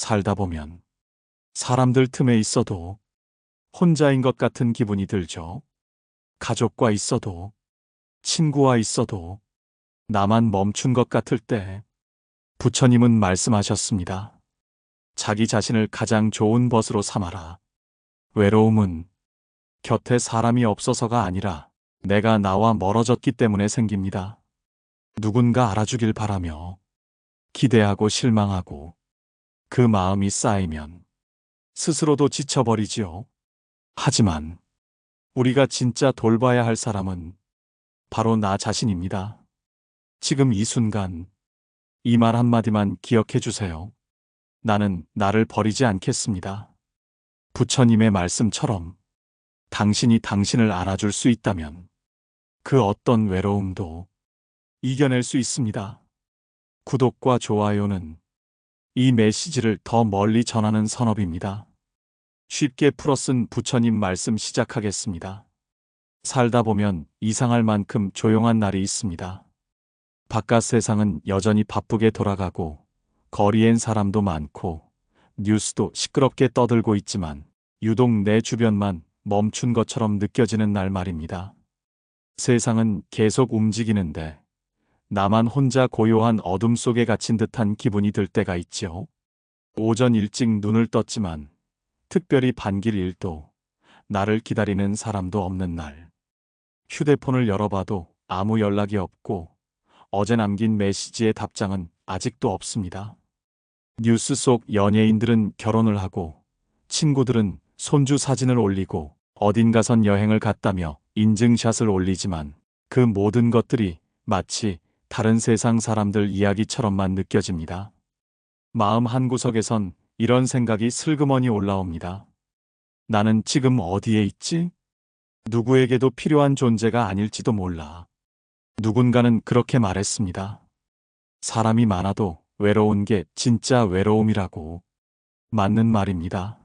살다 보면 사람들 틈에 있어도 혼자인 것 같은 기분이 들죠. 가족과 있어도, 친구와 있어도 나만 멈춘 것 같을 때 부처님은 말씀하셨습니다. 자기 자신을 가장 좋은 벗으로 삼아라. 외로움은 곁에 사람이 없어서가 아니라 내가 나와 멀어졌기 때문에 생깁니다. 누군가 알아주길 바라며 기대하고 실망하고 그 마음이 쌓이면 스스로도 지쳐버리지요. 하지만 우리가 진짜 돌봐야 할 사람은 바로 나 자신입니다. 지금 이 순간 이 말 한마디만 기억해 주세요. 나는 나를 버리지 않겠습니다. 부처님의 말씀처럼 당신이 당신을 알아줄 수 있다면 그 어떤 외로움도 이겨낼 수 있습니다. 구독과 좋아요는 이 메시지를 더 멀리 전하는 선업입니다. 쉽게 풀어쓴 부처님 말씀 시작하겠습니다. 살다 보면 이상할 만큼 조용한 날이 있습니다. 바깥 세상은 여전히 바쁘게 돌아가고 거리엔 사람도 많고 뉴스도 시끄럽게 떠들고 있지만 유독 내 주변만 멈춘 것처럼 느껴지는 날 말입니다. 세상은 계속 움직이는데 나만 혼자 고요한 어둠 속에 갇힌 듯한 기분이 들 때가 있지요. 오전 일찍 눈을 떴지만 특별히 반길 일도 나를 기다리는 사람도 없는 날. 휴대폰을 열어봐도 아무 연락이 없고 어제 남긴 메시지의 답장은 아직도 없습니다. 뉴스 속 연예인들은 결혼을 하고 친구들은 손주 사진을 올리고 어딘가선 여행을 갔다며 인증샷을 올리지만 그 모든 것들이 마치 다른 세상 사람들 이야기처럼만 느껴집니다. 마음 한구석에선 이런 생각이 슬그머니 올라옵니다. 나는 지금 어디에 있지? 누구에게도 필요한 존재가 아닐지도 몰라. 누군가는 그렇게 말했습니다. 사람이 많아도 외로운 게 진짜 외로움이라고. 맞는 말입니다.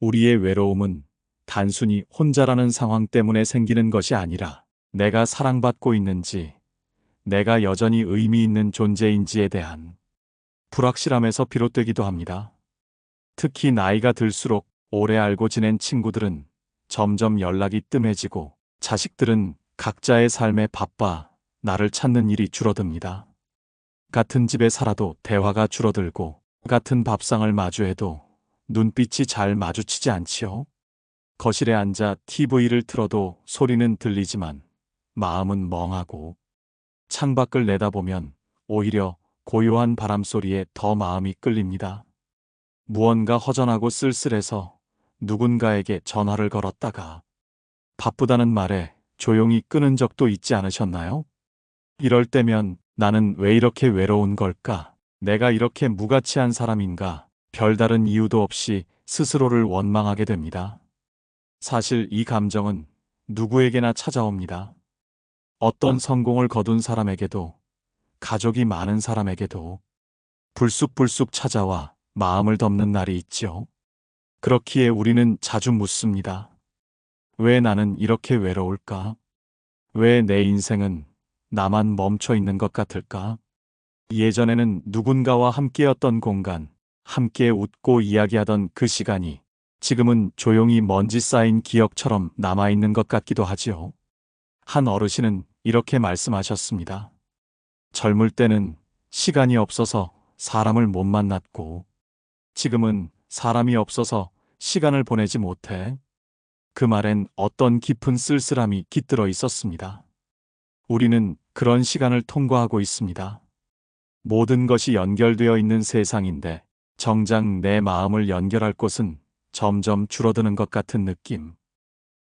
우리의 외로움은 단순히 혼자라는 상황 때문에 생기는 것이 아니라 내가 사랑받고 있는지, 내가 여전히 의미 있는 존재인지에 대한 불확실함에서 비롯되기도 합니다. 특히 나이가 들수록 오래 알고 지낸 친구들은 점점 연락이 뜸해지고 자식들은 각자의 삶에 바빠 나를 찾는 일이 줄어듭니다. 같은 집에 살아도 대화가 줄어들고 같은 밥상을 마주해도 눈빛이 잘 마주치지 않지요. 거실에 앉아 TV를 틀어도 소리는 들리지만 마음은 멍하고 창밖을 내다보면 오히려 고요한 바람소리에 더 마음이 끌립니다. 무언가 허전하고 쓸쓸해서 누군가에게 전화를 걸었다가 바쁘다는 말에 조용히 끊은 적도 있지 않으셨나요? 이럴 때면 나는 왜 이렇게 외로운 걸까? 내가 이렇게 무가치한 사람인가? 별다른 이유도 없이 스스로를 원망하게 됩니다. 사실 이 감정은 누구에게나 찾아옵니다. 어떤 성공을 거둔 사람에게도, 가족이 많은 사람에게도 불쑥불쑥 찾아와 마음을 덮는 날이 있지요. 그렇기에 우리는 자주 묻습니다. 왜 나는 이렇게 외로울까? 왜 내 인생은 나만 멈춰 있는 것 같을까? 예전에는 누군가와 함께였던 공간, 함께 웃고 이야기하던 그 시간이 지금은 조용히 먼지 쌓인 기억처럼 남아있는 것 같기도 하지요. 한 어르신은 이렇게 말씀하셨습니다. 젊을 때는 시간이 없어서 사람을 못 만났고 지금은 사람이 없어서 시간을 보내지 못해. 그 말엔 어떤 깊은 쓸쓸함이 깃들어 있었습니다. 우리는 그런 시간을 통과하고 있습니다. 모든 것이 연결되어 있는 세상인데 정작 내 마음을 연결할 곳은 점점 줄어드는 것 같은 느낌.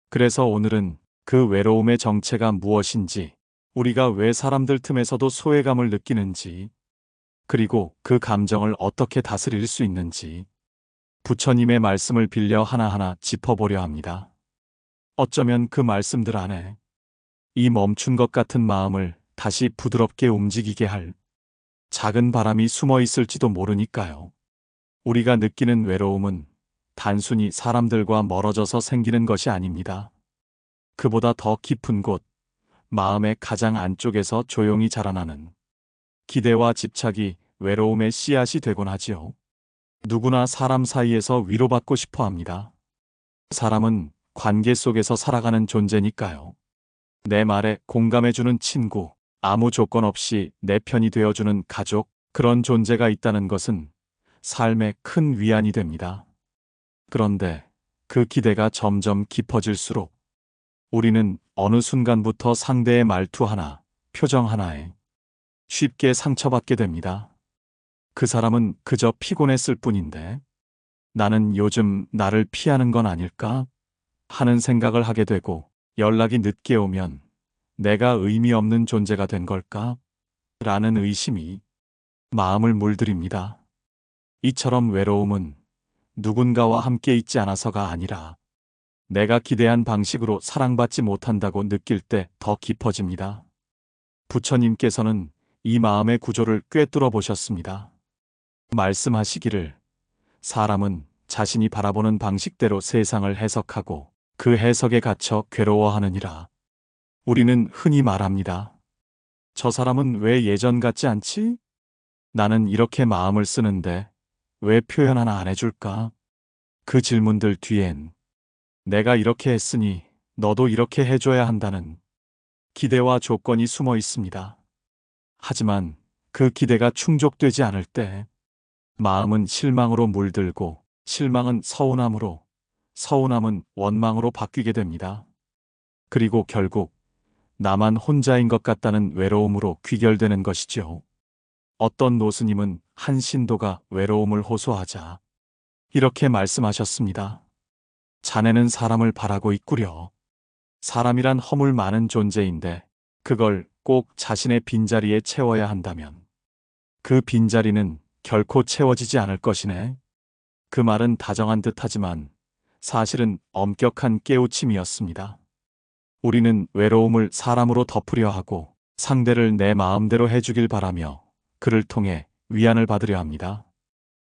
그래서 오늘은 그 외로움의 정체가 무엇인지, 우리가 왜 사람들 틈에서도 소외감을 느끼는지, 그리고 그 감정을 어떻게 다스릴 수 있는지 부처님의 말씀을 빌려 하나하나 짚어보려 합니다. 어쩌면 그 말씀들 안에 이 멈춘 것 같은 마음을 다시 부드럽게 움직이게 할 작은 바람이 숨어 있을지도 모르니까요. 우리가 느끼는 외로움은 단순히 사람들과 멀어져서 생기는 것이 아닙니다. 그보다 더 깊은 곳, 마음의 가장 안쪽에서 조용히 자라나는 기대와 집착이 외로움의 씨앗이 되곤 하지요. 누구나 사람 사이에서 위로받고 싶어 합니다. 사람은 관계 속에서 살아가는 존재니까요. 내 말에 공감해주는 친구, 아무 조건 없이 내 편이 되어주는 가족, 그런 존재가 있다는 것은 삶에 큰 위안이 됩니다. 그런데 그 기대가 점점 깊어질수록 우리는 어느 순간부터 상대의 말투 하나, 표정 하나에 쉽게 상처받게 됩니다. 그 사람은 그저 피곤했을 뿐인데 나는 요즘 나를 피하는 건 아닐까 하는 생각을 하게 되고, 연락이 늦게 오면 내가 의미 없는 존재가 된 걸까 라는 의심이 마음을 물들입니다. 이처럼 외로움은 누군가와 함께 있지 않아서가 아니라 내가 기대한 방식으로 사랑받지 못한다고 느낄 때 더 깊어집니다. 부처님께서는 이 마음의 구조를 꿰뚫어 보셨습니다. 말씀하시기를, 사람은 자신이 바라보는 방식대로 세상을 해석하고 그 해석에 갇혀 괴로워하느니라. 우리는 흔히 말합니다. 저 사람은 왜 예전 같지 않지? 나는 이렇게 마음을 쓰는데 왜 표현 하나 안 해줄까? 그 질문들 뒤엔 내가 이렇게 했으니 너도 이렇게 해줘야 한다는 기대와 조건이 숨어 있습니다. 하지만 그 기대가 충족되지 않을 때 마음은 실망으로 물들고, 실망은 서운함으로, 서운함은 원망으로 바뀌게 됩니다. 그리고 결국 나만 혼자인 것 같다는 외로움으로 귀결되는 것이죠. 어떤 노스님은 한 신도가 외로움을 호소하자 이렇게 말씀하셨습니다. 자네는 사람을 바라고 있구려. 사람이란 허물 많은 존재인데 그걸 꼭 자신의 빈자리에 채워야 한다면 그 빈자리는 결코 채워지지 않을 것이네. 그 말은 다정한 듯하지만 사실은 엄격한 깨우침이었습니다. 우리는 외로움을 사람으로 덮으려 하고 상대를 내 마음대로 해주길 바라며 그를 통해 위안을 받으려 합니다.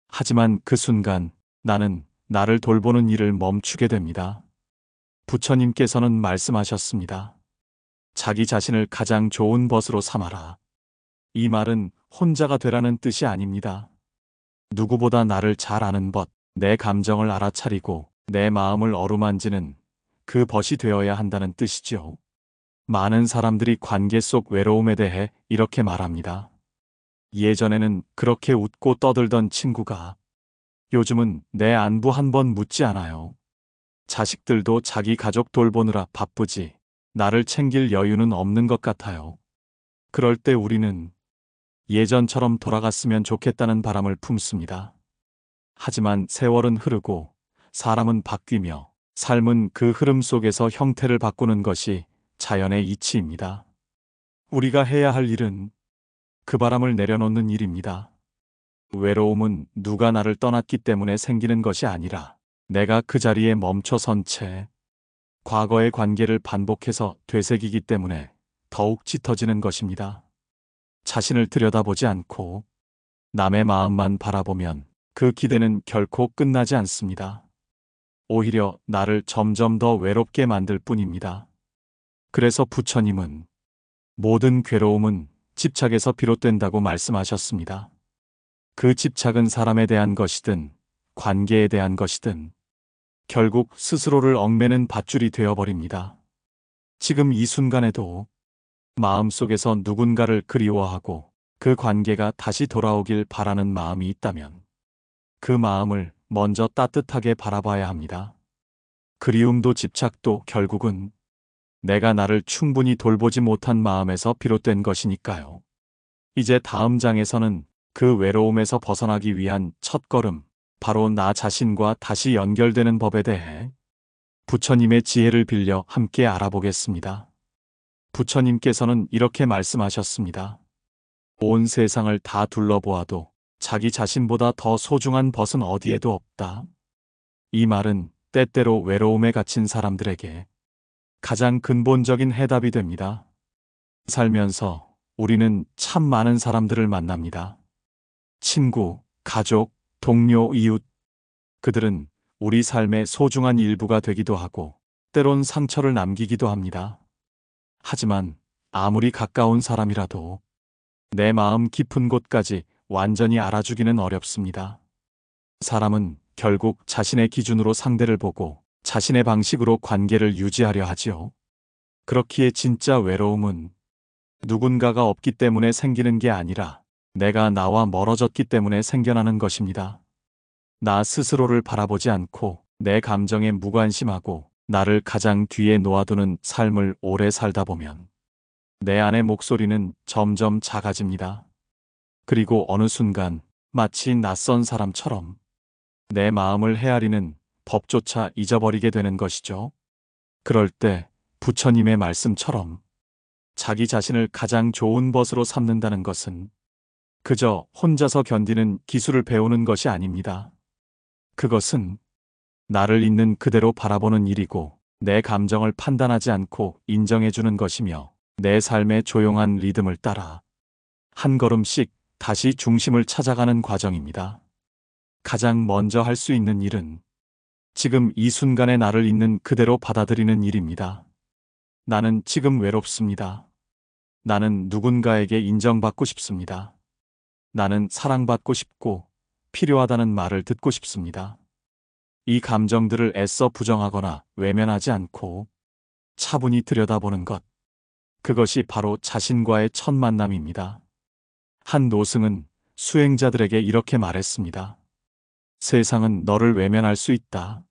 하지만 그 순간 나는 나를 돌보는 일을 멈추게 됩니다. 부처님께서는 말씀하셨습니다. 자기 자신을 가장 좋은 벗으로 삼아라. 이 말은 혼자가 되라는 뜻이 아닙니다. 누구보다 나를 잘 아는 벗, 내 감정을 알아차리고 내 마음을 어루만지는 그 벗이 되어야 한다는 뜻이죠. 많은 사람들이 관계 속 외로움에 대해 이렇게 말합니다. 예전에는 그렇게 웃고 떠들던 친구가 요즘은 내 안부 한 번 묻지 않아요. 자식들도 자기 가족 돌보느라 바쁘지 나를 챙길 여유는 없는 것 같아요. 그럴 때 우리는 예전처럼 돌아갔으면 좋겠다는 바람을 품습니다. 하지만 세월은 흐르고 사람은 바뀌며 삶은 그 흐름 속에서 형태를 바꾸는 것이 자연의 이치입니다. 우리가 해야 할 일은 그 바람을 내려놓는 일입니다. 외로움은 누가 나를 떠났기 때문에 생기는 것이 아니라 내가 그 자리에 멈춰선 채 과거의 관계를 반복해서 되새기기 때문에 더욱 짙어지는 것입니다. 자신을 들여다보지 않고 남의 마음만 바라보면 그 기대는 결코 끝나지 않습니다. 오히려 나를 점점 더 외롭게 만들 뿐입니다. 그래서 부처님은 모든 괴로움은 집착에서 비롯된다고 말씀하셨습니다. 그 집착은 사람에 대한 것이든 관계에 대한 것이든 결국 스스로를 얽매는 밧줄이 되어버립니다. 지금 이 순간에도 마음속에서 누군가를 그리워하고 그 관계가 다시 돌아오길 바라는 마음이 있다면 그 마음을 먼저 따뜻하게 바라봐야 합니다. 그리움도 집착도 결국은 내가 나를 충분히 돌보지 못한 마음에서 비롯된 것이니까요. 이제 다음 장에서는 그 외로움에서 벗어나기 위한 첫걸음, 바로 나 자신과 다시 연결되는 법에 대해 부처님의 지혜를 빌려 함께 알아보겠습니다. 부처님께서는 이렇게 말씀하셨습니다. 온 세상을 다 둘러보아도 자기 자신보다 더 소중한 벗은 어디에도 없다. 이 말은 때때로 외로움에 갇힌 사람들에게 가장 근본적인 해답이 됩니다. 살면서 우리는 참 많은 사람들을 만납니다. 친구, 가족, 동료, 이웃. 그들은 우리 삶의 소중한 일부가 되기도 하고 때론 상처를 남기기도 합니다. 하지만 아무리 가까운 사람이라도 내 마음 깊은 곳까지 완전히 알아주기는 어렵습니다. 사람은 결국 자신의 기준으로 상대를 보고 자신의 방식으로 관계를 유지하려 하지요. 그렇기에 진짜 외로움은 누군가가 없기 때문에 생기는 게 아니라 내가 나와 멀어졌기 때문에 생겨나는 것입니다. 나 스스로를 바라보지 않고 내 감정에 무관심하고 나를 가장 뒤에 놓아두는 삶을 오래 살다 보면 내 안의 목소리는 점점 작아집니다. 그리고 어느 순간 마치 낯선 사람처럼 내 마음을 헤아리는 법조차 잊어버리게 되는 것이죠. 그럴 때 부처님의 말씀처럼 자기 자신을 가장 좋은 벗으로 삼는다는 것은 그저 혼자서 견디는 기술을 배우는 것이 아닙니다. 그것은 나를 있는 그대로 바라보는 일이고 내 감정을 판단하지 않고 인정해주는 것이며 내 삶의 조용한 리듬을 따라 한 걸음씩 다시 중심을 찾아가는 과정입니다. 가장 먼저 할 수 있는 일은 지금 이 순간의 나를 있는 그대로 받아들이는 일입니다. 나는 지금 외롭습니다. 나는 누군가에게 인정받고 싶습니다. 나는 사랑받고 싶고 필요하다는 말을 듣고 싶습니다. 이 감정들을 애써 부정하거나 외면하지 않고 차분히 들여다보는 것. 그것이 바로 자신과의 첫 만남입니다. 한 노승은 수행자들에게 이렇게 말했습니다. 세상은 너를 외면할 수 있다.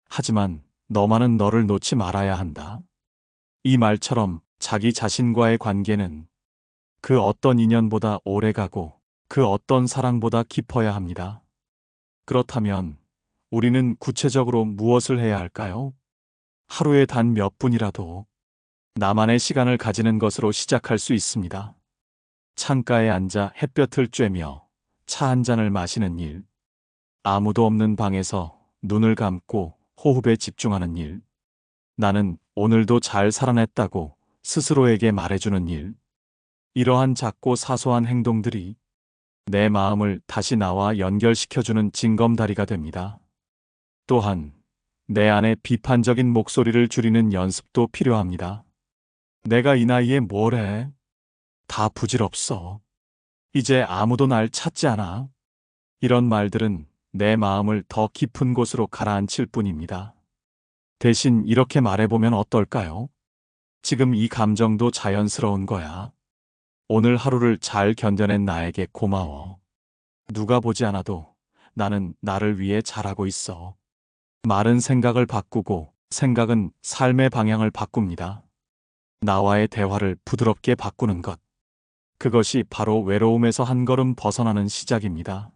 하지만 너만은 너를 놓지 말아야 한다. 이 말처럼 자기 자신과의 관계는 그 어떤 인연보다 오래가고 그 어떤 사랑보다 깊어야 합니다. 그렇다면 우리는 구체적으로 무엇을 해야 할까요? 하루에 단 몇 분이라도 나만의 시간을 가지는 것으로 시작할 수 있습니다. 창가에 앉아 햇볕을 쬐며 차 한 잔을 마시는 일, 아무도 없는 방에서 눈을 감고 호흡에 집중하는 일, 나는 오늘도 잘 살아냈다고 스스로에게 말해주는 일, 이러한 작고 사소한 행동들이 내 마음을 다시 나와 연결시켜주는 징검다리가 됩니다. 또한 내 안의 비판적인 목소리를 줄이는 연습도 필요합니다. 내가 이 나이에 뭘 해? 다 부질없어. 이제 아무도 날 찾지 않아. 이런 말들은 내 마음을 더 깊은 곳으로 가라앉힐 뿐입니다. 대신 이렇게 말해보면 어떨까요? 지금 이 감정도 자연스러운 거야. 오늘 하루를 잘 견뎌낸 나에게 고마워. 누가 보지 않아도 나는 나를 위해 잘하고 있어. 말은 생각을 바꾸고 생각은 삶의 방향을 바꿉니다. 나와의 대화를 부드럽게 바꾸는 것. 그것이 바로 외로움에서 한 걸음 벗어나는 시작입니다.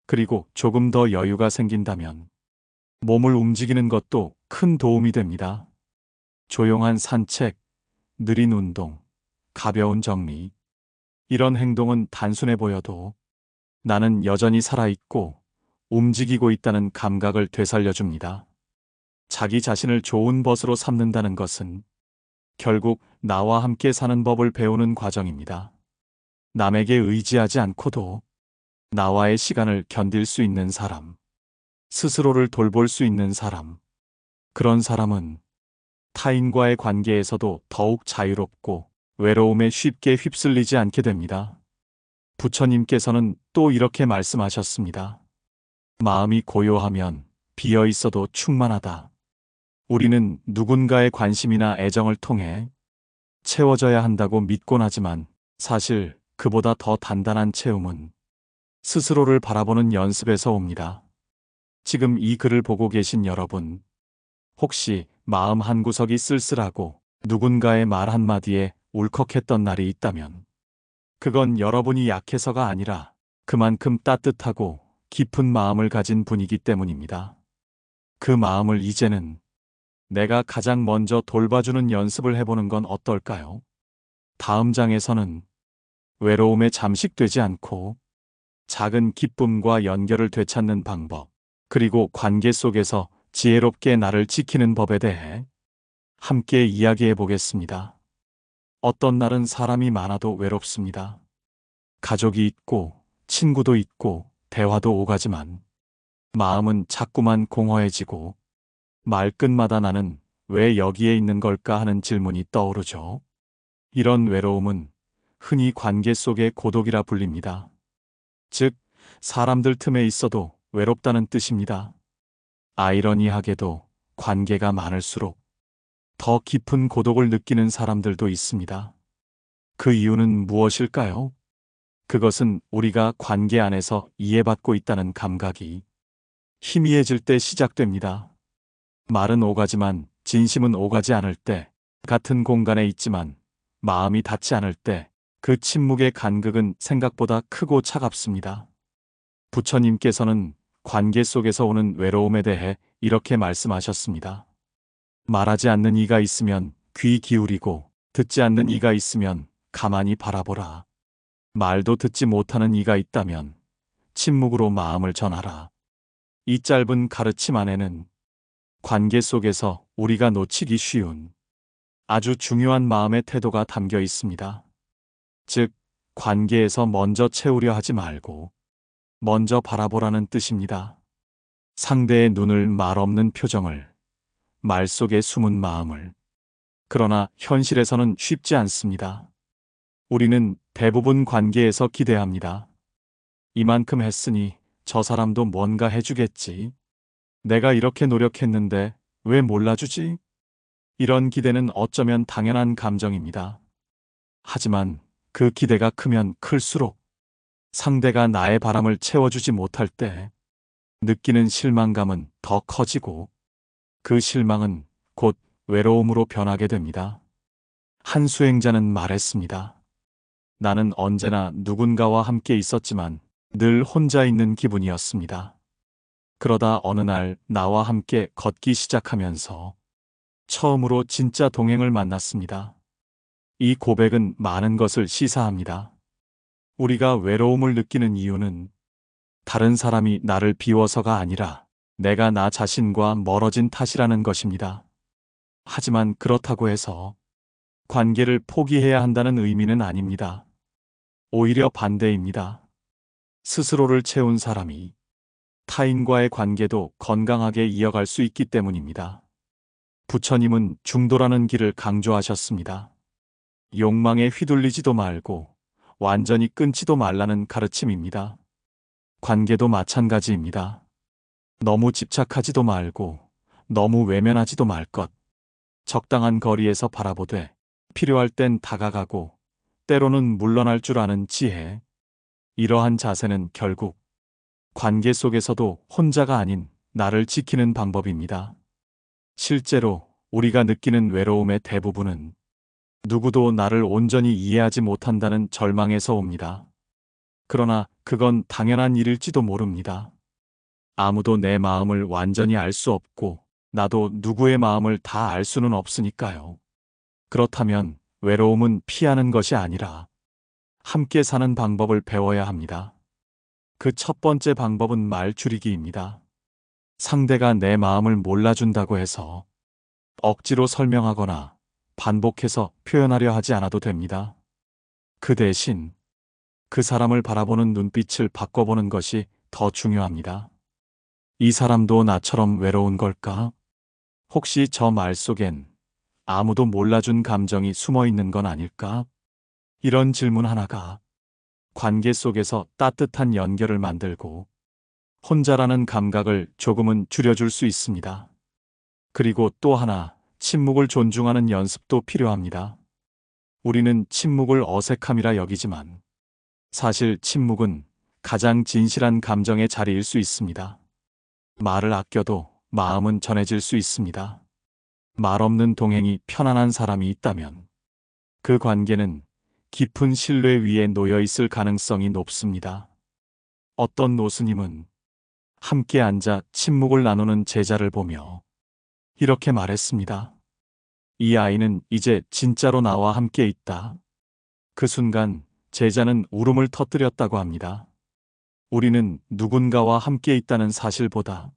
그리고 조금 더 여유가 생긴다면 몸을 움직이는 것도 큰 도움이 됩니다. 조용한 산책, 느린 운동, 가벼운 정리. 이런 행동은 단순해 보여도 나는 여전히 살아있고 움직이고 있다는 감각을 되살려줍니다. 자기 자신을 좋은 벗으로 삼는다는 것은 결국 나와 함께 사는 법을 배우는 과정입니다. 남에게 의지하지 않고도 나와의 시간을 견딜 수 있는 사람, 스스로를 돌볼 수 있는 사람, 그런 사람은 타인과의 관계에서도 더욱 자유롭고 외로움에 쉽게 휩쓸리지 않게 됩니다. 부처님께서는 또 이렇게 말씀하셨습니다. 마음이 고요하면 비어 있어도 충만하다. 우리는 누군가의 관심이나 애정을 통해 채워져야 한다고 믿곤 하지만 사실 그보다 더 단단한 채움은 스스로를 바라보는 연습에서 옵니다. 지금 이 글을 보고 계신 여러분, 혹시 마음 한구석이 쓸쓸하고 누군가의 말 한마디에 울컥했던 날이 있다면 그건 여러분이 약해서가 아니라 그만큼 따뜻하고 깊은 마음을 가진 분이기 때문입니다. 그 마음을 이제는 내가 가장 먼저 돌봐주는 연습을 해보는 건 어떨까요? 다음 장에서는 외로움에 잠식되지 않고 작은 기쁨과 연결을 되찾는 방법, 그리고 관계 속에서 지혜롭게 나를 지키는 법에 대해 함께 이야기해 보겠습니다. 어떤 날은 사람이 많아도 외롭습니다. 가족이 있고 친구도 있고 대화도 오가지만 마음은 자꾸만 공허해지고 말끝마다 나는 왜 여기에 있는 걸까 하는 질문이 떠오르죠. 이런 외로움은 흔히 관계 속의 고독이라 불립니다. 즉, 사람들 틈에 있어도 외롭다는 뜻입니다. 아이러니하게도 관계가 많을수록 더 깊은 고독을 느끼는 사람들도 있습니다. 그 이유는 무엇일까요? 그것은 우리가 관계 안에서 이해받고 있다는 감각이 희미해질 때 시작됩니다. 말은 오가지만 진심은 오가지 않을 때, 같은 공간에 있지만 마음이 닿지 않을 때, 그 침묵의 간극은 생각보다 크고 차갑습니다. 부처님께서는 관계 속에서 오는 외로움에 대해 이렇게 말씀하셨습니다. 말하지 않는 이가 있으면 귀 기울이고, 듣지 않는 이가 있으면 가만히 바라보라. 말도 듣지 못하는 이가 있다면 침묵으로 마음을 전하라. 이 짧은 가르침 안에는 관계 속에서 우리가 놓치기 쉬운 아주 중요한 마음의 태도가 담겨 있습니다. 즉, 관계에서 먼저 채우려 하지 말고 먼저 바라보라는 뜻입니다. 상대의 눈을 말 없는 표정을, 말 속에 숨은 마음을. 그러나 현실에서는 쉽지 않습니다. 우리는 대부분 관계에서 기대합니다. 이만큼 했으니 저 사람도 뭔가 해주겠지. 내가 이렇게 노력했는데 왜 몰라주지? 이런 기대는 어쩌면 당연한 감정입니다. 하지만 그 기대가 크면 클수록 상대가 나의 바람을 채워주지 못할 때 느끼는 실망감은 더 커지고 그 실망은 곧 외로움으로 변하게 됩니다. 한 수행자는 말했습니다. 나는 언제나 누군가와 함께 있었지만 늘 혼자 있는 기분이었습니다. 그러다 어느 날 나와 함께 걷기 시작하면서 처음으로 진짜 동행을 만났습니다. 이 고백은 많은 것을 시사합니다. 우리가 외로움을 느끼는 이유는 다른 사람이 나를 비워서가 아니라 내가 나 자신과 멀어진 탓이라는 것입니다. 하지만 그렇다고 해서 관계를 포기해야 한다는 의미는 아닙니다. 오히려 반대입니다. 스스로를 채운 사람이 타인과의 관계도 건강하게 이어갈 수 있기 때문입니다. 부처님은 중도라는 길을 강조하셨습니다. 욕망에 휘둘리지도 말고 완전히 끊지도 말라는 가르침입니다. 관계도 마찬가지입니다. 너무 집착하지도 말고 너무 외면하지도 말 것. 적당한 거리에서 바라보되 필요할 땐 다가가고 때로는 물러날 줄 아는 지혜. 이러한 자세는 결국 관계 속에서도 혼자가 아닌 나를 지키는 방법입니다. 실제로 우리가 느끼는 외로움의 대부분은 누구도 나를 온전히 이해하지 못한다는 절망에서 옵니다. 그러나 그건 당연한 일일지도 모릅니다. 아무도 내 마음을 완전히 알 수 없고 나도 누구의 마음을 다 알 수는 없으니까요. 그렇다면 외로움은 피하는 것이 아니라 함께 사는 방법을 배워야 합니다. 그 첫 번째 방법은 말 줄이기입니다. 상대가 내 마음을 몰라준다고 해서 억지로 설명하거나 반복해서 표현하려 하지 않아도 됩니다. 그 대신 그 사람을 바라보는 눈빛을 바꿔보는 것이 더 중요합니다. 이 사람도 나처럼 외로운 걸까? 혹시 저 말 속엔 아무도 몰라준 감정이 숨어 있는 건 아닐까? 이런 질문 하나가 관계 속에서 따뜻한 연결을 만들고 혼자라는 감각을 조금은 줄여줄 수 있습니다. 그리고 또 하나, 침묵을 존중하는 연습도 필요합니다. 우리는 침묵을 어색함이라 여기지만 사실 침묵은 가장 진실한 감정의 자리일 수 있습니다. 말을 아껴도 마음은 전해질 수 있습니다. 말 없는 동행이 편안한 사람이 있다면 그 관계는 깊은 신뢰 위에 놓여 있을 가능성이 높습니다. 어떤 노스님은 함께 앉아 침묵을 나누는 제자를 보며 이렇게 말했습니다. 이 아이는 이제 진짜로 나와 함께 있다. 그 순간 제자는 울음을 터뜨렸다고 합니다. 우리는 누군가와 함께 있다는 사실보다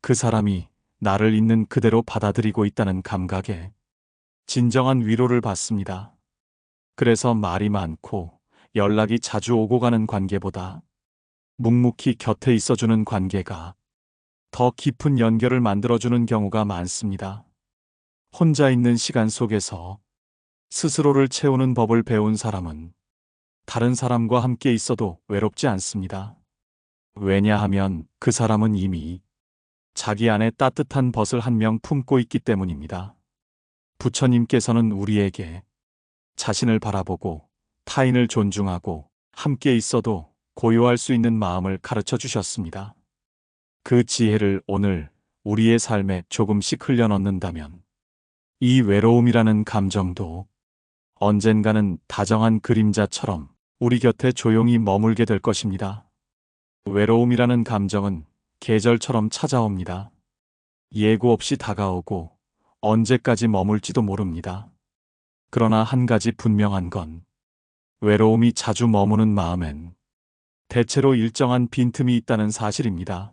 그 사람이 나를 있는 그대로 받아들이고 있다는 감각에 진정한 위로를 받습니다. 그래서 말이 많고 연락이 자주 오고 가는 관계보다 묵묵히 곁에 있어주는 관계가 더 깊은 연결을 만들어주는 경우가 많습니다. 혼자 있는 시간 속에서 스스로를 채우는 법을 배운 사람은 다른 사람과 함께 있어도 외롭지 않습니다. 왜냐하면 그 사람은 이미 자기 안에 따뜻한 벗을 한 명 품고 있기 때문입니다. 부처님께서는 우리에게 자신을 바라보고 타인을 존중하고 함께 있어도 고요할 수 있는 마음을 가르쳐 주셨습니다. 그 지혜를 오늘 우리의 삶에 조금씩 흘려넣는다면 이 외로움이라는 감정도 언젠가는 다정한 그림자처럼 우리 곁에 조용히 머물게 될 것입니다. 외로움이라는 감정은 계절처럼 찾아옵니다. 예고 없이 다가오고 언제까지 머물지도 모릅니다. 그러나 한 가지 분명한 건 외로움이 자주 머무는 마음엔 대체로 일정한 빈틈이 있다는 사실입니다.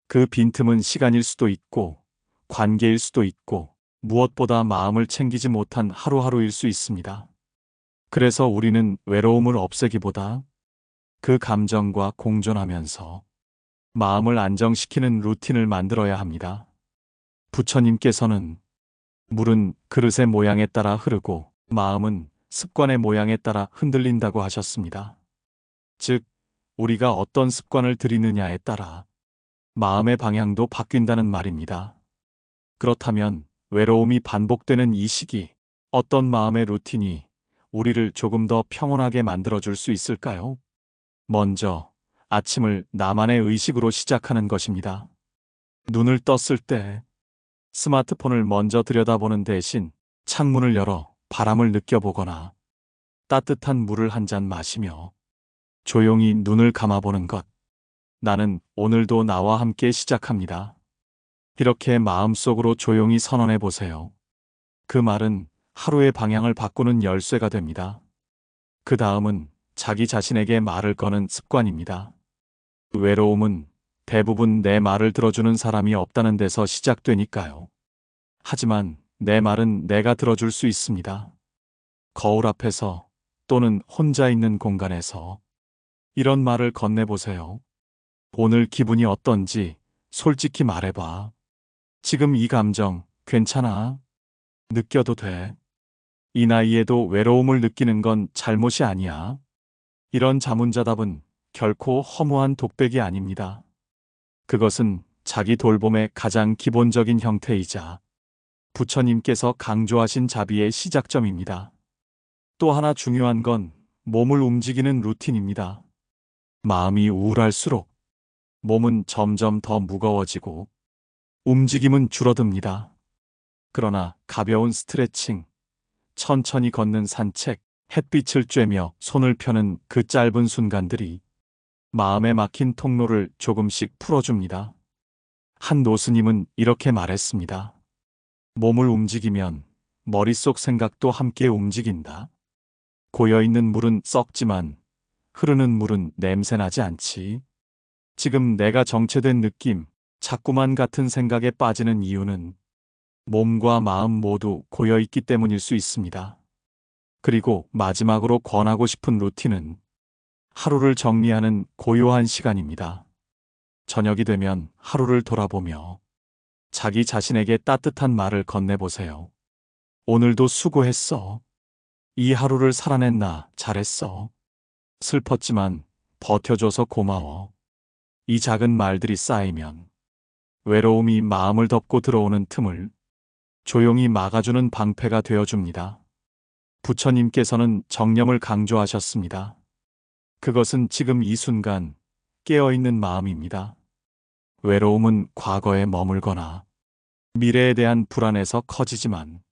그 빈틈은 시간일 수도 있고 관계일 수도 있고 무엇보다 마음을 챙기지 못한 하루하루일 수 있습니다. 그래서 우리는 외로움을 없애기보다 그 감정과 공존하면서 마음을 안정시키는 루틴을 만들어야 합니다. 부처님께서는 물은 그릇의 모양에 따라 흐르고 마음은 습관의 모양에 따라 흔들린다고 하셨습니다. 즉, 우리가 어떤 습관을 들이느냐에 따라 마음의 방향도 바뀐다는 말입니다. 그렇다면 외로움이 반복되는 이 시기, 어떤 마음의 루틴이 우리를 조금 더 평온하게 만들어줄 수 있을까요? 먼저 아침을 나만의 의식으로 시작하는 것입니다. 눈을 떴을 때 스마트폰을 먼저 들여다보는 대신 창문을 열어 바람을 느껴보거나 따뜻한 물을 한 잔 마시며 조용히 눈을 감아보는 것. 나는 오늘도 나와 함께 시작합니다. 이렇게 마음속으로 조용히 선언해 보세요. 그 말은 하루의 방향을 바꾸는 열쇠가 됩니다. 그 다음은 자기 자신에게 말을 거는 습관입니다. 외로움은 대부분 내 말을 들어주는 사람이 없다는 데서 시작되니까요. 하지만 내 말은 내가 들어줄 수 있습니다. 거울 앞에서 또는 혼자 있는 공간에서 이런 말을 건네보세요. 오늘 기분이 어떤지 솔직히 말해봐. 지금 이 감정 괜찮아? 느껴도 돼. 이 나이에도 외로움을 느끼는 건 잘못이 아니야. 이런 자문자답은 결코 허무한 독백이 아닙니다. 그것은 자기 돌봄의 가장 기본적인 형태이자 부처님께서 강조하신 자비의 시작점입니다. 또 하나 중요한 건 몸을 움직이는 루틴입니다. 마음이 우울할수록 몸은 점점 더 무거워지고 움직임은 줄어듭니다. 그러나 가벼운 스트레칭, 천천히 걷는 산책, 햇빛을 쬐며 손을 펴는 그 짧은 순간들이 마음에 막힌 통로를 조금씩 풀어줍니다. 한 노스님은 이렇게 말했습니다. 몸을 움직이면 머릿속 생각도 함께 움직인다. 고여있는 물은 썩지만 흐르는 물은 냄새나지 않지. 지금 내가 정체된 느낌, 자꾸만 같은 생각에 빠지는 이유는 몸과 마음 모두 고여있기 때문일 수 있습니다. 그리고 마지막으로 권하고 싶은 루틴은 하루를 정리하는 고요한 시간입니다. 저녁이 되면 하루를 돌아보며 자기 자신에게 따뜻한 말을 건네보세요. 오늘도 수고했어. 이 하루를 살아낸 나 잘했어. 슬펐지만 버텨줘서 고마워. 이 작은 말들이 쌓이면 외로움이 마음을 덮고 들어오는 틈을 조용히 막아주는 방패가 되어줍니다. 부처님께서는 정념을 강조하셨습니다. 그것은 지금 이 순간 깨어있는 마음입니다. 외로움은 과거에 머물거나 미래에 대한 불안에서 커지지만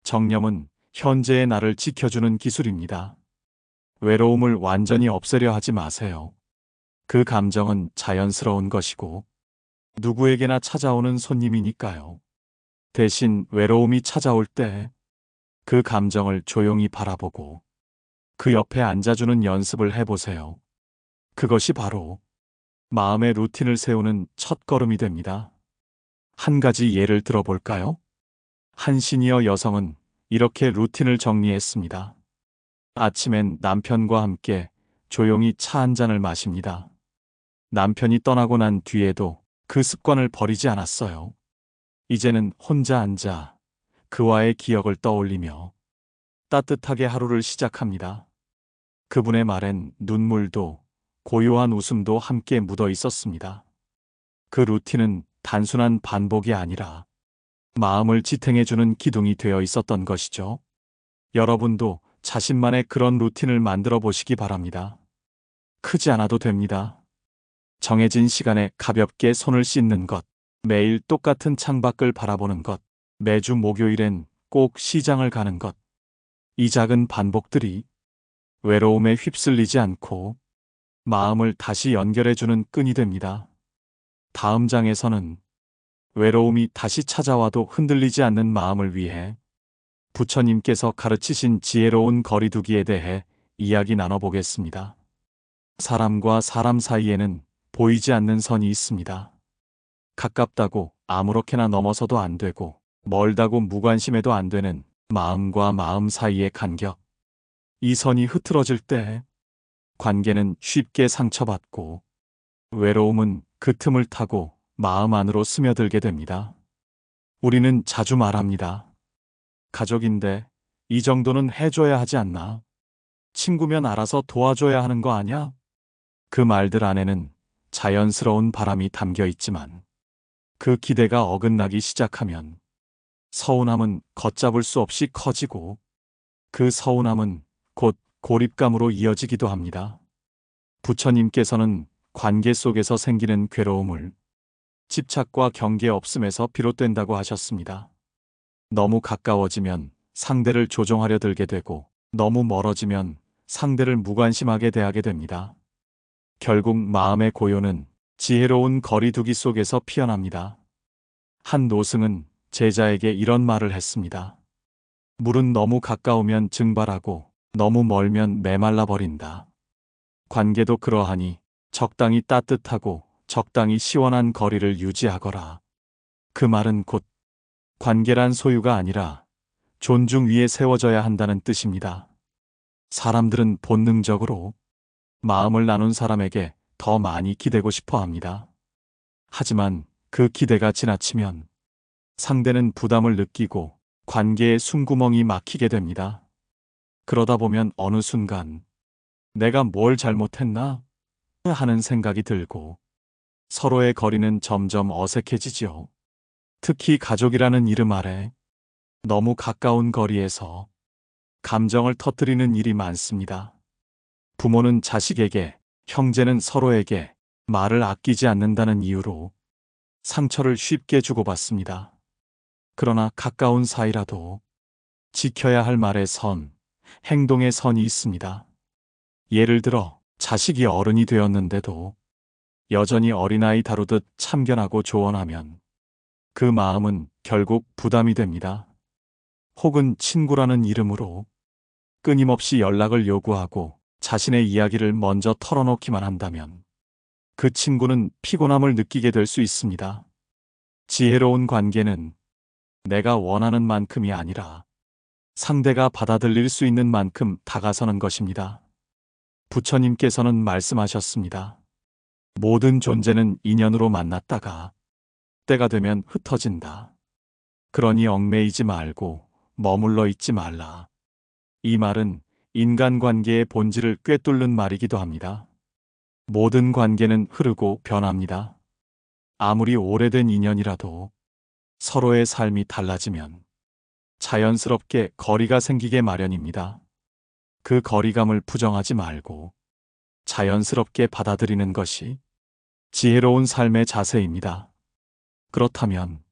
정념은 현재의 나를 지켜주는 기술입니다. 외로움을 완전히 없애려 하지 마세요. 그 감정은 자연스러운 것이고 누구에게나 찾아오는 손님이니까요. 대신 외로움이 찾아올 때 그 감정을 조용히 바라보고 그 옆에 앉아주는 연습을 해보세요. 그것이 바로 마음의 루틴을 세우는 첫걸음이 됩니다. 한 가지 예를 들어볼까요? 한 시니어 여성은 이렇게 루틴을 정리했습니다. 아침엔 남편과 함께 조용히 차 한 잔을 마십니다. 남편이 떠나고 난 뒤에도 그 습관을 버리지 않았어요. 이제는 혼자 앉아 그와의 기억을 떠올리며 따뜻하게 하루를 시작합니다. 그분의 말엔 눈물도 고요한 웃음도 함께 묻어 있었습니다. 그 루틴은 단순한 반복이 아니라 마음을 지탱해주는 기둥이 되어 있었던 것이죠. 여러분도 자신만의 그런 루틴을 만들어 보시기 바랍니다. 크지 않아도 됩니다. 정해진 시간에 가볍게 손을 씻는 것, 매일 똑같은 창밖을 바라보는 것, 매주 목요일엔 꼭 시장을 가는 것. 이 작은 반복들이 외로움에 휩쓸리지 않고 마음을 다시 연결해주는 끈이 됩니다. 다음 장에서는 외로움이 다시 찾아와도 흔들리지 않는 마음을 위해 부처님께서 가르치신 지혜로운 거리두기에 대해 이야기 나눠보겠습니다. 사람과 사람 사이에는 보이지 않는 선이 있습니다. 가깝다고 아무렇게나 넘어서도 안 되고 멀다고 무관심해도 안 되는 마음과 마음 사이의 간격. 이 선이 흐트러질 때 관계는 쉽게 상처받고 외로움은 그 틈을 타고 마음 안으로 스며들게 됩니다. 우리는 자주 말합니다. 가족인데 이 정도는 해줘야 하지 않나? 친구면 알아서 도와줘야 하는 거 아냐? 그 말들 안에는 자연스러운 바람이 담겨 있지만 그 기대가 어긋나기 시작하면 서운함은 걷잡을 수 없이 커지고 그 서운함은 곧 고립감으로 이어지기도 합니다. 부처님께서는 관계 속에서 생기는 괴로움을 집착과 경계 없음에서 비롯된다고 하셨습니다. 너무 가까워지면 상대를 조종하려 들게 되고 너무 멀어지면 상대를 무관심하게 대하게 됩니다. 결국 마음의 고요는 지혜로운 거리두기 속에서 피어납니다. 한 노승은 제자에게 이런 말을 했습니다. 물은 너무 가까우면 증발하고 너무 멀면 메말라 버린다. 관계도 그러하니 적당히 따뜻하고 적당히 시원한 거리를 유지하거라. 그 말은 곧 관계란 소유가 아니라 존중 위에 세워져야 한다는 뜻입니다. 사람들은 본능적으로 마음을 나눈 사람에게 더 많이 기대고 싶어 합니다. 하지만 그 기대가 지나치면 상대는 부담을 느끼고 관계의 숨구멍이 막히게 됩니다. 그러다 보면 어느 순간 내가 뭘 잘못했나 하는 생각이 들고 서로의 거리는 점점 어색해지지요. 특히 가족이라는 이름 아래 너무 가까운 거리에서 감정을 터뜨리는 일이 많습니다. 부모는 자식에게, 형제는 서로에게 말을 아끼지 않는다는 이유로 상처를 쉽게 주고받습니다. 그러나 가까운 사이라도 지켜야 할 말의 선, 행동의 선이 있습니다. 예를 들어 자식이 어른이 되었는데도 여전히 어린아이 다루듯 참견하고 조언하면 그 마음은 결국 부담이 됩니다. 혹은 친구라는 이름으로 끊임없이 연락을 요구하고 자신의 이야기를 먼저 털어놓기만 한다면 그 친구는 피곤함을 느끼게 될 수 있습니다. 지혜로운 관계는 내가 원하는 만큼이 아니라 상대가 받아들일 수 있는 만큼 다가서는 것입니다. 부처님께서는 말씀하셨습니다. 모든 존재는 인연으로 만났다가 때가 되면 흩어진다. 그러니 얽매이지 말고 머물러 있지 말라. 이 말은 인간관계의 본질을 꿰뚫는 말이기도 합니다. 모든 관계는 흐르고 변합니다. 아무리 오래된 인연이라도 서로의 삶이 달라지면 자연스럽게 거리가 생기게 마련입니다. 그 거리감을 부정하지 말고 자연스럽게 받아들이는 것이 지혜로운 삶의 자세입니다. 그렇다면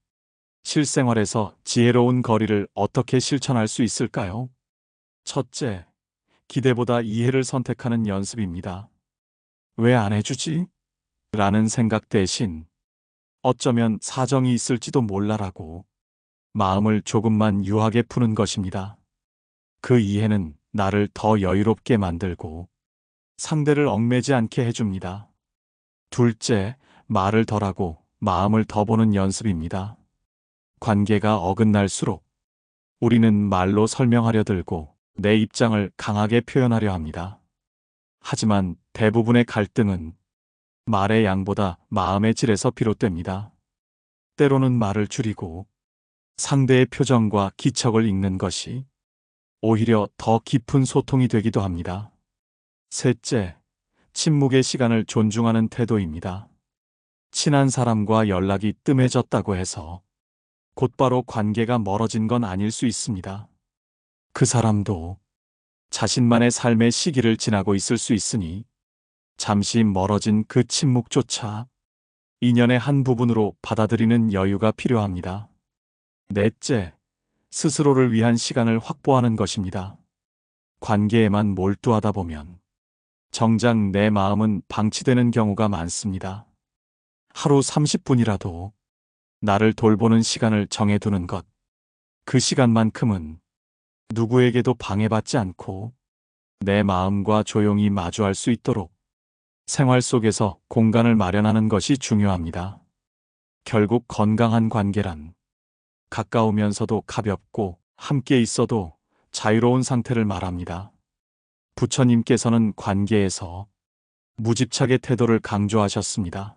실생활에서 지혜로운 거리를 어떻게 실천할 수 있을까요? 첫째, 기대보다 이해를 선택하는 연습입니다. 왜 안 해주지? 라는 생각 대신 어쩌면 사정이 있을지도 몰라라고 마음을 조금만 유하게 푸는 것입니다. 그 이해는 나를 더 여유롭게 만들고 상대를 얽매지 않게 해줍니다. 둘째, 말을 덜하고 마음을 더 보는 연습입니다. 관계가 어긋날수록 우리는 말로 설명하려 들고 내 입장을 강하게 표현하려 합니다. 하지만 대부분의 갈등은 말의 양보다 마음의 질에서 비롯됩니다. 때로는 말을 줄이고 상대의 표정과 기척을 읽는 것이 오히려 더 깊은 소통이 되기도 합니다. 셋째, 침묵의 시간을 존중하는 태도입니다. 친한 사람과 연락이 뜸해졌다고 해서 곧바로 관계가 멀어진 건 아닐 수 있습니다. 그 사람도 자신만의 삶의 시기를 지나고 있을 수 있으니 잠시 멀어진 그 침묵조차 인연의 한 부분으로 받아들이는 여유가 필요합니다. 넷째, 스스로를 위한 시간을 확보하는 것입니다. 관계에만 몰두하다 보면 정작 내 마음은 방치되는 경우가 많습니다. 하루 30분이라도 나를 돌보는 시간을 정해두는 것. 그 시간만큼은 누구에게도 방해받지 않고 내 마음과 조용히 마주할 수 있도록 생활 속에서 공간을 마련하는 것이 중요합니다. 결국 건강한 관계란 가까우면서도 가볍고 함께 있어도 자유로운 상태를 말합니다. 부처님께서는 관계에서 무집착의 태도를 강조하셨습니다.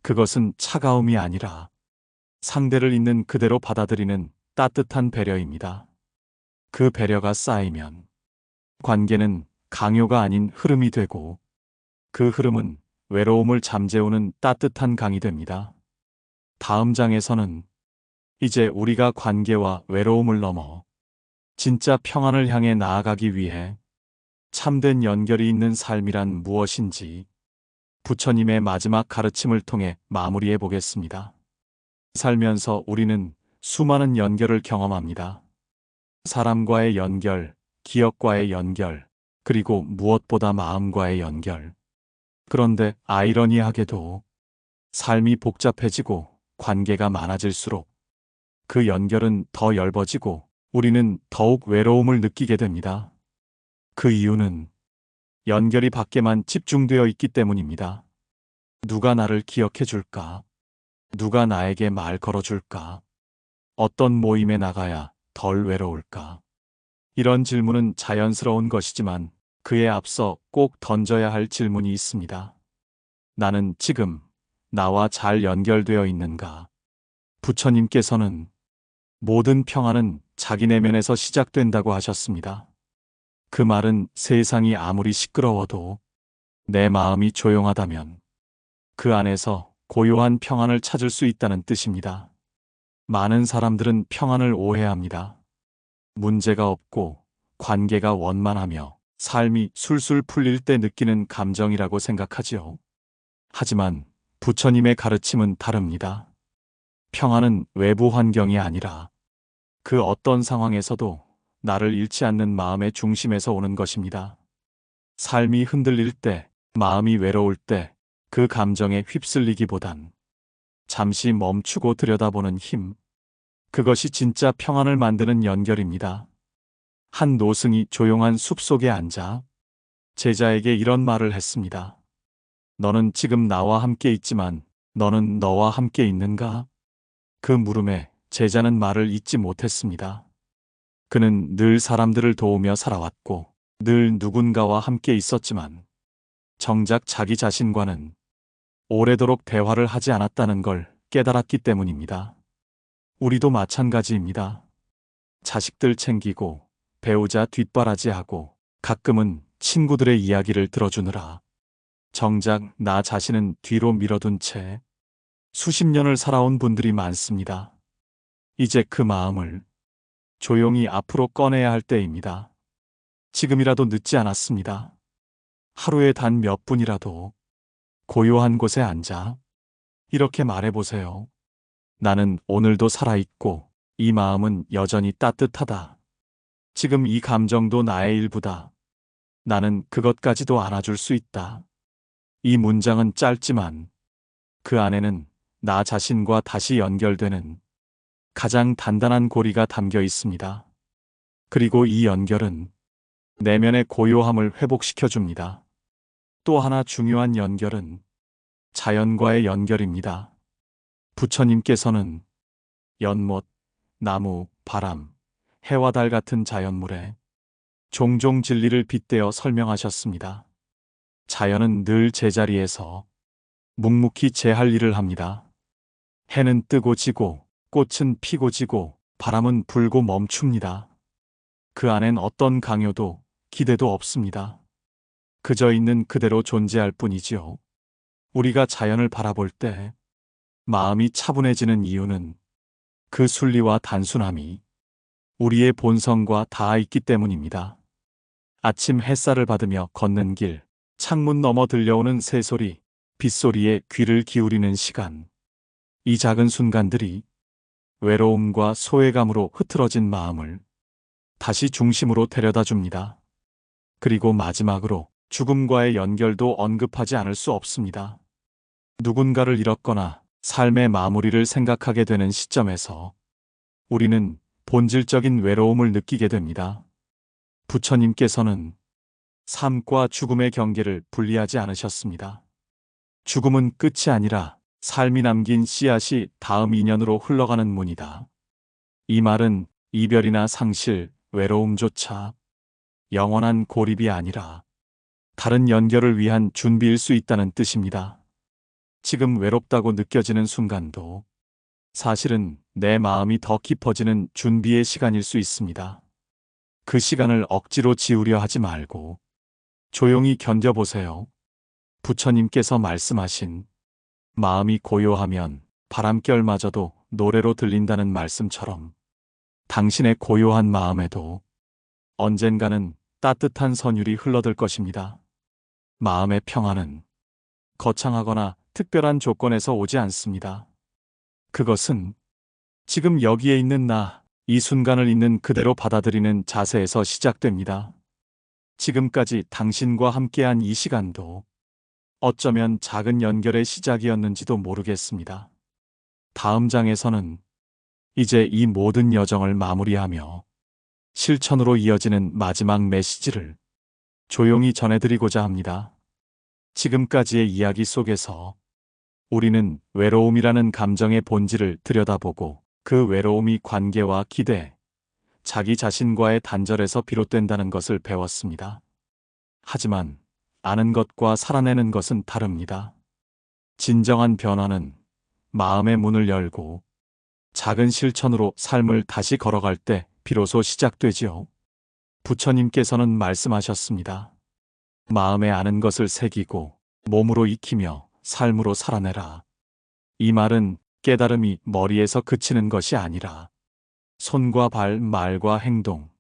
그것은 차가움이 아니라 상대를 있는 그대로 받아들이는 따뜻한 배려입니다. 그 배려가 쌓이면 관계는 강요가 아닌 흐름이 되고 그 흐름은 외로움을 잠재우는 따뜻한 강이 됩니다. 다음 장에서는 이제 우리가 관계와 외로움을 넘어 진짜 평안을 향해 나아가기 위해 참된 연결이 있는 삶이란 무엇인지 부처님의 마지막 가르침을 통해 마무리해 보겠습니다. 살면서 우리는 수많은 연결을 경험합니다. 사람과의 연결, 기억과의 연결, 그리고 무엇보다 마음과의 연결. 그런데 아이러니하게도 삶이 복잡해지고 관계가 많아질수록 그 연결은 더 엷어지고 우리는 더욱 외로움을 느끼게 됩니다. 그 이유는 연결이 밖에만 집중되어 있기 때문입니다. 누가 나를 기억해 줄까? 누가 나에게 말 걸어줄까? 어떤 모임에 나가야 덜 외로울까? 이런 질문은 자연스러운 것이지만 그에 앞서 꼭 던져야 할 질문이 있습니다. 나는 지금 나와 잘 연결되어 있는가? 부처님께서는 모든 평안은 자기 내면에서 시작된다고 하셨습니다. 그 말은 세상이 아무리 시끄러워도 내 마음이 조용하다면 그 안에서 고요한 평안을 찾을 수 있다는 뜻입니다. 많은 사람들은 평안을 오해합니다. 문제가 없고 관계가 원만하며 삶이 술술 풀릴 때 느끼는 감정이라고 생각하지요. 하지만 부처님의 가르침은 다릅니다. 평안은 외부 환경이 아니라 그 어떤 상황에서도 나를 잃지 않는 마음의 중심에서 오는 것입니다. 삶이 흔들릴 때, 마음이 외로울 때 그 감정에 휩쓸리기보단 잠시 멈추고 들여다보는 힘, 그것이 진짜 평안을 만드는 연결입니다. 한 노승이 조용한 숲속에 앉아 제자에게 이런 말을 했습니다. 너는 지금 나와 함께 있지만 너는 너와 함께 있는가? 그 물음에 제자는 말을 잇지 못했습니다. 그는 늘 사람들을 도우며 살아왔고 늘 누군가와 함께 있었지만 정작 자기 자신과는 오래도록 대화를 하지 않았다는 걸 깨달았기 때문입니다. 우리도 마찬가지입니다. 자식들 챙기고 배우자 뒷바라지하고 가끔은 친구들의 이야기를 들어주느라 정작 나 자신은 뒤로 밀어둔 채 수십 년을 살아온 분들이 많습니다. 이제 그 마음을 조용히 앞으로 꺼내야 할 때입니다. 지금이라도 늦지 않았습니다. 하루에 단 몇 분이라도 고요한 곳에 앉아 이렇게 말해보세요. 나는 오늘도 살아있고 이 마음은 여전히 따뜻하다. 지금 이 감정도 나의 일부다. 나는 그것까지도 안아줄 수 있다. 이 문장은 짧지만 그 안에는 나 자신과 다시 연결되는 가장 단단한 고리가 담겨 있습니다. 그리고 이 연결은 내면의 고요함을 회복시켜 줍니다. 또 하나 중요한 연결은 자연과의 연결입니다. 부처님께서는 연못, 나무, 바람, 해와 달 같은 자연물에 종종 진리를 빗대어 설명하셨습니다. 자연은 늘 제자리에서 묵묵히 제 할 일을 합니다. 해는 뜨고 지고, 꽃은 피고 지고, 바람은 불고 멈춥니다. 그 안엔 어떤 강요도, 기대도 없습니다. 그저 있는 그대로 존재할 뿐이지요. 우리가 자연을 바라볼 때 마음이 차분해지는 이유는 그 순리와 단순함이 우리의 본성과 닿아 있기 때문입니다. 아침 햇살을 받으며 걷는 길, 창문 너머 들려오는 새소리, 빗소리에 귀를 기울이는 시간. 이 작은 순간들이 외로움과 소외감으로 흐트러진 마음을 다시 중심으로 데려다 줍니다. 그리고 마지막으로 죽음과의 연결도 언급하지 않을 수 없습니다. 누군가를 잃었거나 삶의 마무리를 생각하게 되는 시점에서 우리는 본질적인 외로움을 느끼게 됩니다. 부처님께서는 삶과 죽음의 경계를 분리하지 않으셨습니다. 죽음은 끝이 아니라 삶이 남긴 씨앗이 다음 인연으로 흘러가는 문이다. 이 말은 이별이나 상실, 외로움조차 영원한 고립이 아니라 다른 연결을 위한 준비일 수 있다는 뜻입니다. 지금 외롭다고 느껴지는 순간도 사실은 내 마음이 더 깊어지는 준비의 시간일 수 있습니다. 그 시간을 억지로 지우려 하지 말고 조용히 견뎌보세요. 부처님께서 말씀하신 마음이 고요하면 바람결마저도 노래로 들린다는 말씀처럼 당신의 고요한 마음에도 언젠가는 따뜻한 선율이 흘러들 것입니다. 마음의 평안은 거창하거나 특별한 조건에서 오지 않습니다. 그것은 지금 여기에 있는 나, 이 순간을 있는 그대로 받아들이는 자세에서 시작됩니다. 지금까지 당신과 함께한 이 시간도 어쩌면 작은 연결의 시작이었는지도 모르겠습니다. 다음 장에서는 이제 이 모든 여정을 마무리하며 실천으로 이어지는 마지막 메시지를 조용히 전해드리고자 합니다. 지금까지의 이야기 속에서 우리는 외로움이라는 감정의 본질을 들여다보고 그 외로움이 관계와 기대, 자기 자신과의 단절에서 비롯된다는 것을 배웠습니다. 하지만 아는 것과 살아내는 것은 다릅니다. 진정한 변화는 마음의 문을 열고 작은 실천으로 삶을 다시 걸어갈 때 비로소 시작되지요. 부처님께서는 말씀하셨습니다. 마음에 아는 것을 새기고 몸으로 익히며 삶으로 살아내라. 이 말은 깨달음이 머리에서 그치는 것이 아니라 손과 발, 말과 행동,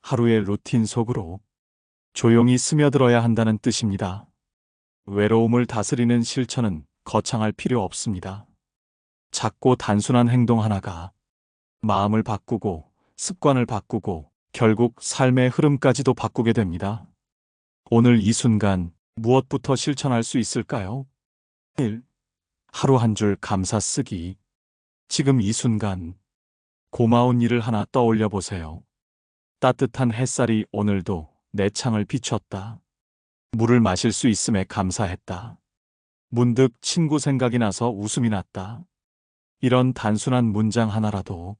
하루의 루틴 속으로 조용히 스며들어야 한다는 뜻입니다. 외로움을 다스리는 실천은 거창할 필요 없습니다. 작고 단순한 행동 하나가 마음을 바꾸고 습관을 바꾸고 결국 삶의 흐름까지도 바꾸게 됩니다. 오늘 이 순간 무엇부터 실천할 수 있을까요? 1. 하루 한 줄 감사 쓰기. 지금 이 순간 고마운 일을 하나 떠올려 보세요. 따뜻한 햇살이 오늘도 내 창을 비췄다. 물을 마실 수 있음에 감사했다. 문득 친구 생각이 나서 웃음이 났다. 이런 단순한 문장 하나라도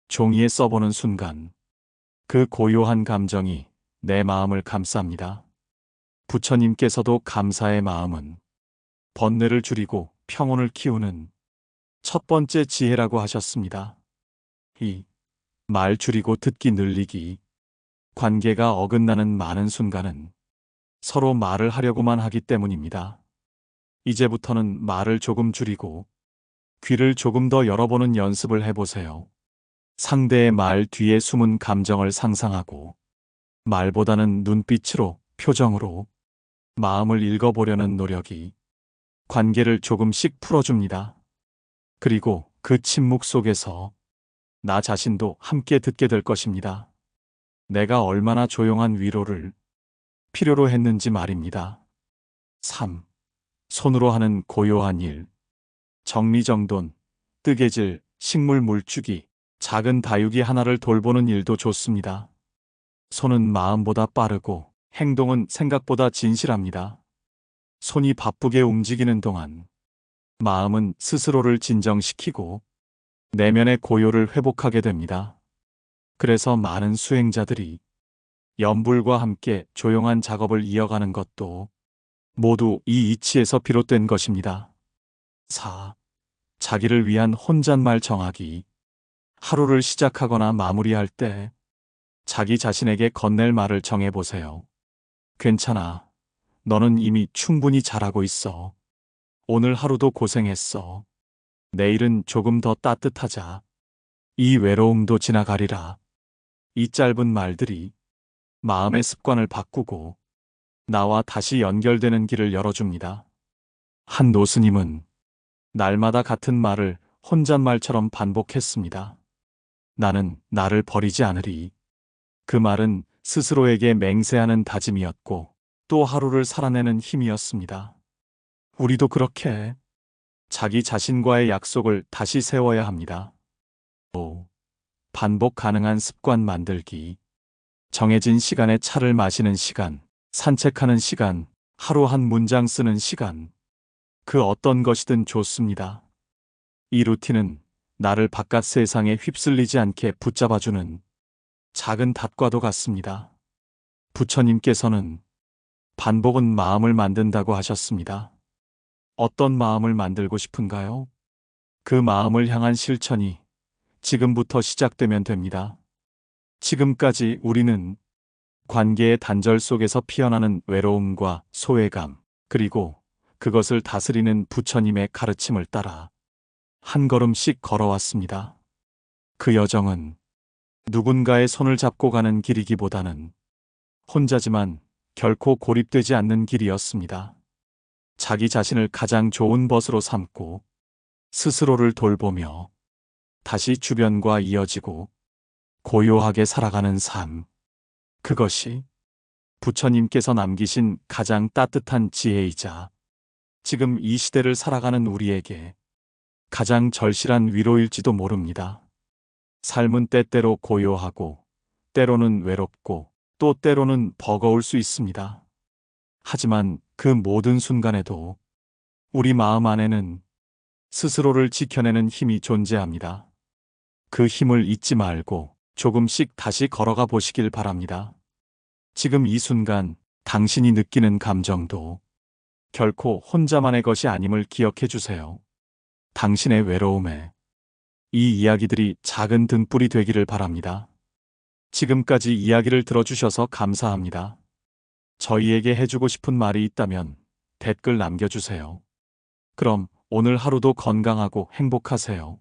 종이에 써보는 순간 그 고요한 감정이 내 마음을 감쌉니다. 부처님께서도 감사의 마음은 번뇌를 줄이고 평온을 키우는 첫 번째 지혜라고 하셨습니다. 이 말 줄이고 듣기 늘리기. 관계가 어긋나는 많은 순간은 서로 말을 하려고만 하기 때문입니다. 이제부터는 말을 조금 줄이고 귀를 조금 더 열어보는 연습을 해보세요. 상대의 말 뒤에 숨은 감정을 상상하고 말보다는 눈빛으로, 표정으로 마음을 읽어보려는 노력이 관계를 조금씩 풀어줍니다. 그리고 그 침묵 속에서 나 자신도 함께 듣게 될 것입니다. 내가 얼마나 조용한 위로를 필요로 했는지 말입니다. 3. 손으로 하는 고요한 일. 정리정돈, 뜨개질, 식물 물주기, 작은 다육이 하나를 돌보는 일도 좋습니다. 손은 마음보다 빠르고 행동은 생각보다 진실합니다. 손이 바쁘게 움직이는 동안 마음은 스스로를 진정시키고 내면의 고요를 회복하게 됩니다. 그래서 많은 수행자들이 염불과 함께 조용한 작업을 이어가는 것도 모두 이 이치에서 비롯된 것입니다. 4. 자기를 위한 혼잣말 정하기. 하루를 시작하거나 마무리할 때 자기 자신에게 건넬 말을 정해보세요. 괜찮아. 너는 이미 충분히 잘하고 있어. 오늘 하루도 고생했어. 내일은 조금 더 따뜻하자. 이 외로움도 지나가리라. 이 짧은 말들이 마음의 습관을 바꾸고 나와 다시 연결되는 길을 열어줍니다. 한 노스님은 날마다 같은 말을 혼잣말처럼 반복했습니다. 나는 나를 버리지 않으리. 그 말은 스스로에게 맹세하는 다짐이었고 또 하루를 살아내는 힘이었습니다. 우리도 그렇게 자기 자신과의 약속을 다시 세워야 합니다. 5. 반복 가능한 습관 만들기. 정해진 시간에 차를 마시는 시간, 산책하는 시간, 하루 한 문장 쓰는 시간. 그 어떤 것이든 좋습니다. 이 루틴은 나를 바깥 세상에 휩쓸리지 않게 붙잡아주는 작은 닷과도 같습니다. 부처님께서는 반복은 마음을 만든다고 하셨습니다. 어떤 마음을 만들고 싶은가요? 그 마음을 향한 실천이 지금부터 시작되면 됩니다. 지금까지 우리는 관계의 단절 속에서 피어나는 외로움과 소외감, 그리고 그것을 다스리는 부처님의 가르침을 따라 한 걸음씩 걸어왔습니다. 그 여정은 누군가의 손을 잡고 가는 길이기보다는 혼자지만 결코 고립되지 않는 길이었습니다. 자기 자신을 가장 좋은 벗으로 삼고 스스로를 돌보며 다시 주변과 이어지고 고요하게 살아가는 삶. 그것이 부처님께서 남기신 가장 따뜻한 지혜이자 지금 이 시대를 살아가는 우리에게 가장 절실한 위로일지도 모릅니다. 삶은 때때로 고요하고 때로는 외롭고 또 때로는 버거울 수 있습니다. 하지만 그 모든 순간에도 우리 마음 안에는 스스로를 지켜내는 힘이 존재합니다. 그 힘을 잊지 말고 조금씩 다시 걸어가 보시길 바랍니다. 지금 이 순간 당신이 느끼는 감정도 결코 혼자만의 것이 아님을 기억해 주세요. 당신의 외로움에 이 이야기들이 작은 등불이 되기를 바랍니다. 지금까지 이야기를 들어주셔서 감사합니다. 저희에게 해주고 싶은 말이 있다면 댓글 남겨주세요. 그럼 오늘 하루도 건강하고 행복하세요.